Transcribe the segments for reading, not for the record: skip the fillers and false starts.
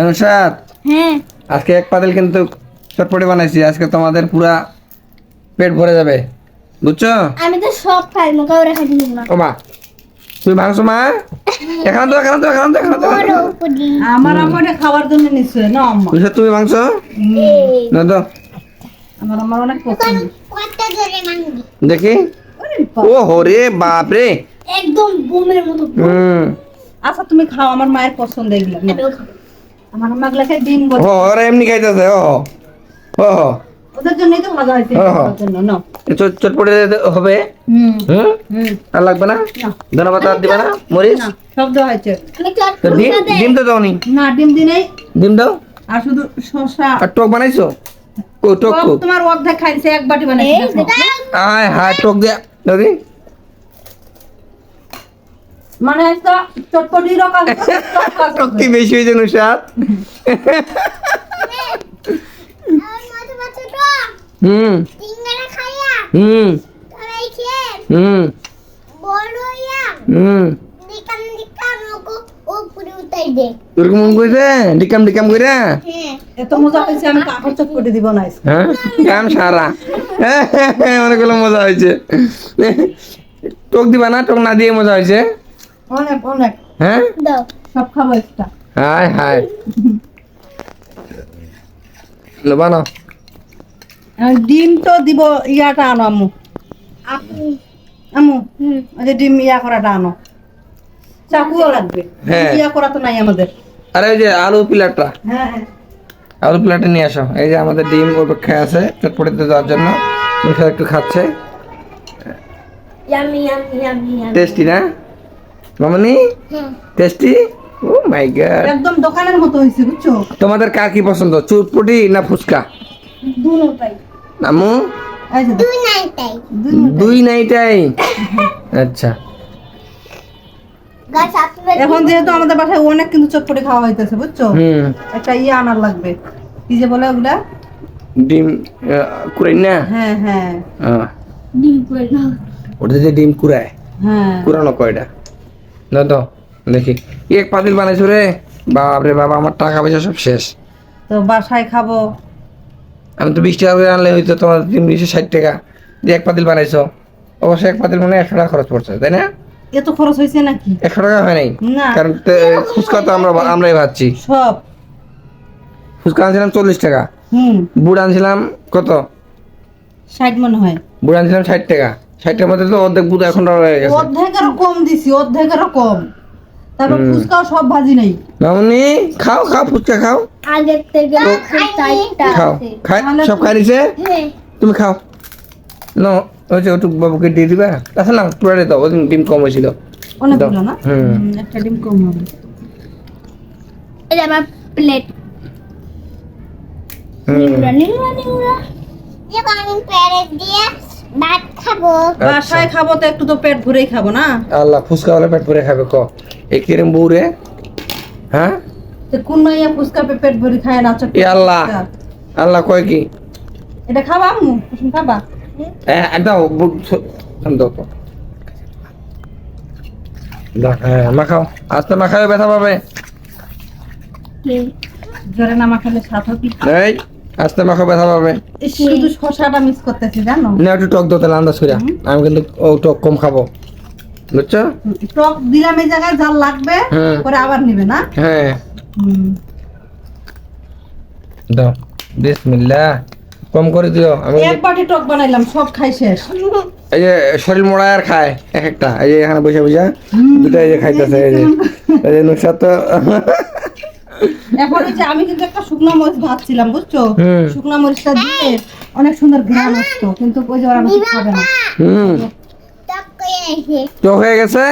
নুসাদ, হ্যাঁ আজকে এক পাতিল কিন্তু চটপটি বানাইছি। আজকে তোমাদের পুরা পেট ভরে যাবে, বুঝছো? আমি তো সব খাই মুখে ওরা খাই না ও মা, তুমি ভাঙছো মা? এখানে তো এখানে তো এখানে তো এখানে তো বড় পুডিং আমার আম্মাটা খাওয়ার জন্য নিশ্চয় না আম্মা। নুসাদ, তুমি ভাঙছো না তো? আমার আমার অনেক পছন্দ। কতটা ধরে মাংগি দেখি। ওরে বাপ। ও হরে বাপ রে। একদম বোমের মতো আচ্ছা তুমি খাও, আমার মায়ের পছন্দ এগুলো না। আমিও খাবো। আমার আম্মা গুলাকে ডিম বলে ও ওরা এমনি খাইতেছে। ও ও ওদের জন্যই তো ভাজা হয়েছে, হ্যাঁ, হ্যাঁ। খাওয়ার জন্য না। চটপটি হবে। হুম হুম, হুম আর লাগবে না? না। ধন্যবাদ। আর দিবে না মরিচ? না, সব দেওয়া হয়েছে। আমি তো ডিম চটপটা ডিম তো দাওনি। না ডিম দিনেই, ডিম দাও। আর শুধু শসা। আর টক বানাইছো? ও টক সব টক। তোমার অর্ধেক খাইছে, এক বাটি বানাইছে দেখো। আয় হায়, টক দিয়া দাদি। মানে একটা চটপটি রকম টক কি বেশি হয়েছে নুসাদ? মতো মতো তো হুম সিঙ্গারা খাইয়া হুম তাই খেয়ে হুম বড় ইয়া হুম। দিকাম দিকাম ও পুরি উতাই দে ওরকম মন কইছে ডিকাম ডিকাম কইরা? হ্যাঁ এত মজা হয়েছে, আমি কাপড় চটপটি দিব না আজকে। হ্যাঁ, কাম সারা। অনেকগুলো মজা হয়েছে। টক দিবা না? টক না দিয়ে মজা হয়েছে। অনেক অনেক হ্যাঁ, দাও সব খাবো একটা। হায় হায়। বানো। আর ডিম তো দিব, ইয়াটা আনো আম্মু। আপনি আম্মু ওই যে ডিম ইয়া করাটা আনো, চাকুও লাগবে। হ্যাঁ। ইয়া করা তো নাই আমাদের। আরে ওই যে আলু পিলারটা, হ্যাঁ হ্যাঁ আলু প্লেটে নিয়ে আসো। এই যে আমাদের ডিম অপেক্ষায় আছে চটপটিতে দেওয়ার জন্য। মুখে একটু খাচ্ছে। Yummy yummy yummy yummy tasty না মামনি? হ্যাঁ টেস্টি। ও মাই গড। একদম দোকানের মতো হয়েছে বুঝছো। তোমাদের কার কি পছন্দ, চটপটি না ফুচকা? দুটোটাই আম্মু? এই যে দুই নাই তাই দুই নাইটাই। আচ্ছা। গাছ আপনি এখন যেহেতু আমাদের বাসায় অনেক কিন্তু চটপটি খাওয়া হইতেছে বুঝছো, হুম। একটা ইয়ে আনার লাগবে। কি যে বলে ওগুলা? ডিম কুড়াই না? হ্যাঁ হ্যাঁ ডিম করে দাও ওটা যে ডিম কুড়ায়, হ্যাঁ। কুড়ানো কয়টা না তো দেখি। এক পাতিল বানাইছো রে বাপ রে বাবা, আমার টাকা পয়সা সব শেষ। তো বাসায় খাবো। আমি তো 20 টাকা করে আনলে হয়তো তোমার 360 টাকা দিয়ে এক পাতিল বানাইছো। অবশ্যই এক পাতিল মানে 100 টাকা খরচ পড়ছে, তাই না? এত খরচ হয়েছে নাকি? 100 টাকা হয় নাই, না। কারণ ফুচকা তো আমরাই ভাবছি। সব ফুচকা আনছিলাম 40 টাকা, বুড় আনছিলাম কত? 60 মনে হয়। বুড় আনছিলাম 60 টাকা। 60 টাকার মধ্যে তো অর্ধেক বুড় এখন রয়ে গেছে। অর্ধেকেরও কম দিছি, অর্ধেকেরও কম। তারপর ফুচকাও সব ভাজি নাই। মামনি খাও খাও, ফুচকা খাও, আগের থেকে চারটা খাও আছে খাই, সব খাই নিছে। হ্যাঁ তুমি খাও। নো ওই যে ওটুক বাবুকে দিয়ে দিবা। আচ্ছা না, পুরা দাও, ওদিন ডিম কম হয়েছিল। অনেকগুলো না? হুম। একটা ডিম কম হবে। এই যে আমার প্লেট নিংড়া নিংড়া নিংড়া এবার আমি প্লেট দিয়ে ভাত খাবো বাসায় খাবো তো একটু তো পেট ভরেই খাবো না। আল্লাহ, ফুচকা ওলা পেট ভরে খাবে ক? এই কিরম বউরে? হ্যাঁ, তো কোন মাইয়া ফুচকা পেট ভরে খায় না? এ আল্লাহ, আল্লাহ কয় কি? এটা খাবা আম্মু? কুসুম খাবা? দাও দাও তো দাও। হ্যাঁ, মাখাও, আস্তে মাখাবে, ব্যথা পাবে। জোরে না মাখালে স্বাদ হবে। এই আস্তে মাখাও, ব্যথা পাবে। শুধু শসাটা মিস করতেছি জানো। না একটু টক দাও তাহলে, আন্দাজ করে। আমি কিন্তু ও টক কম খাবো, বুঝছো? টক দিলাম এই জায়গায়, যা লাগবে হুম। পরে আবার নিবে না। হ্যাঁ দাও, বিসমিল্লাহ। কম করে দিও। আমি এক বাটি টক বানাইলাম, সব খাই শেষ। এই যে শরীর মোড়ায় আর খায় এক একটা, এই যে এখানে বসে বসে দুটো এই যে খাইতেছে। এই যে নুসাদ তো এখন এই যে আমি কিন্তু একটা শুকনো মরিচ ভাজছিলাম বুঝছো, হুম। শুকনো মরিচটা দিয়ে অনেক সুন্দর ঘ্রাণ আসতো, কিন্তু ওই যে ওরা বেশি খাবে না। হুম টক করে এসে টক হয়ে গেছে।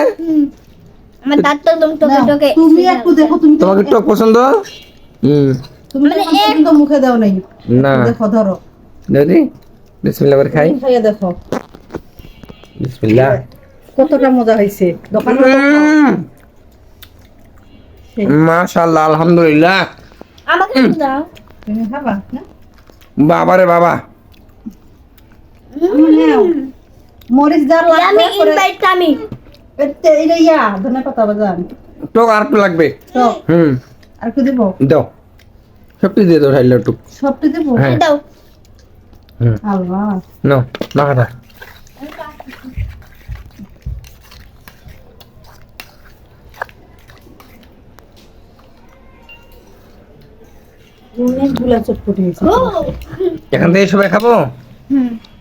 আমার দাঁত তো একদম টকে দাও, টকে তুমি একটু দেখো, তুমি তো তোমাকে টক পছন্দ? হুম তুমি তো এখন পর্যন্ত মুখে দাও নাই। না দেখো ধরো, দাদি, বিসমিল্লাহ করে খাই। তুমি খাইয়ে দেখো বিসমিল্লাহ। কতটা মজা হয়েছে। দোকানে মাশাআল্লাহ, আলহামদুলিল্লাহ। আমাকে একটু দাও তুমি খাবা না? বাবা রে বাবা, হ্যাঁ, মরিচ যার আমি লাগবে করে ইনভাইট আমি এটা ইয়া ধনে পাতা বাজান টক আর একটু লাগবে। টক। হুম আর কি দেবো? দাও সব কিছু দিয়ে দাও সাইডে একটু সবটি দেবো? হ্যাঁ দাও হুম আল্লাহ, নাও মাখাটা অনেকগুলা চটপটি হয়েছে। ও এখান থেকে সবাই খাবো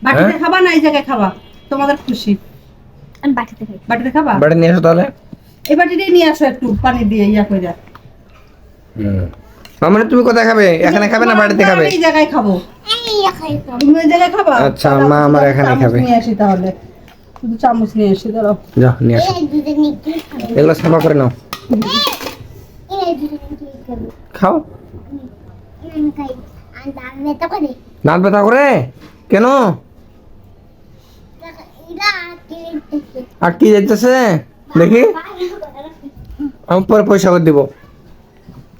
বাটিতে হ্যাঁ? খাবা না এই জায়গায় খাবা? তোমাদের খুশি। আমি বাটিতে খাই বাটিতে খাবা? বাড়ি নিয়ে এসো তাহলে এই বাটিটাই নিয়ে আসো একটু পানি দিয়ে ইয়া করে। মামনি তুমি কোথায় খাবে এখানে খাবে না বাড়িতে খাবে এই জায়গায় খাবো। এই খাই তো তুমি ওই জায়গায় খাবা? আচ্ছা, তাহলে মা আমার শুধু এখানে চামচ খাবে। নিয়ে আসি তাহলে। শুধু চামচ নিয়ে আসি, দাঁড়াও। যাও নিয়ে আসো এই দুধে নিতে খাবো এগুলো সাফা করে নাও এই দুধে নিতে খাবো খাও আমি খাই আর দাম নেতা করে দাঁত ব্যথা করে কেন এটা কি আর কি যাইতেছে দেখি আমি পরে পয়সা করে দিব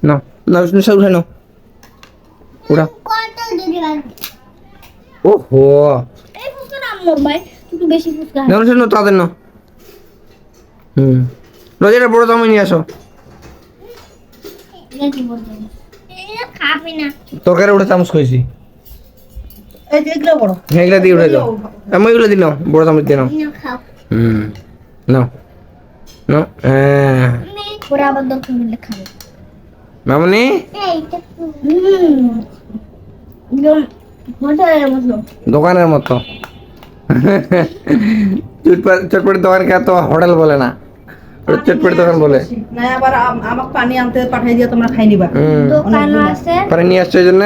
না না সব উঠে নাও ওরা কত দুধ লাগবে ওহো এই ফুচকা নাম ভাই একটু বেশি ফুচকা না শুনো তাদের না রোজাটা বড় চাউমিন নিয়ে আসো এটা কি বলছেন এটা খাবে না তরকারি উঠে চামচ খুঁজছি এই যে এগুলো বড়। এগুলা দিয়ে উঠে দাও আমি এগুলো দিই নাও বড় চামচ দিয়ে নাও না খাও নাও নাও হ্যাঁ ওরা আবার দরকার মিলে খাবে মামনি এইটা একদম হোটেলের মতো দোকানের মতো চটপটি দোকান কে তো হোটেল বলে না ওটা চটপটি দোকান বলে না আবার আমাকে পানি আনতে পাঠাই দিয়ে তোমরা খাই নিবা। হুম দোকান আছে পরে নিয়ে আসছো এই জন্য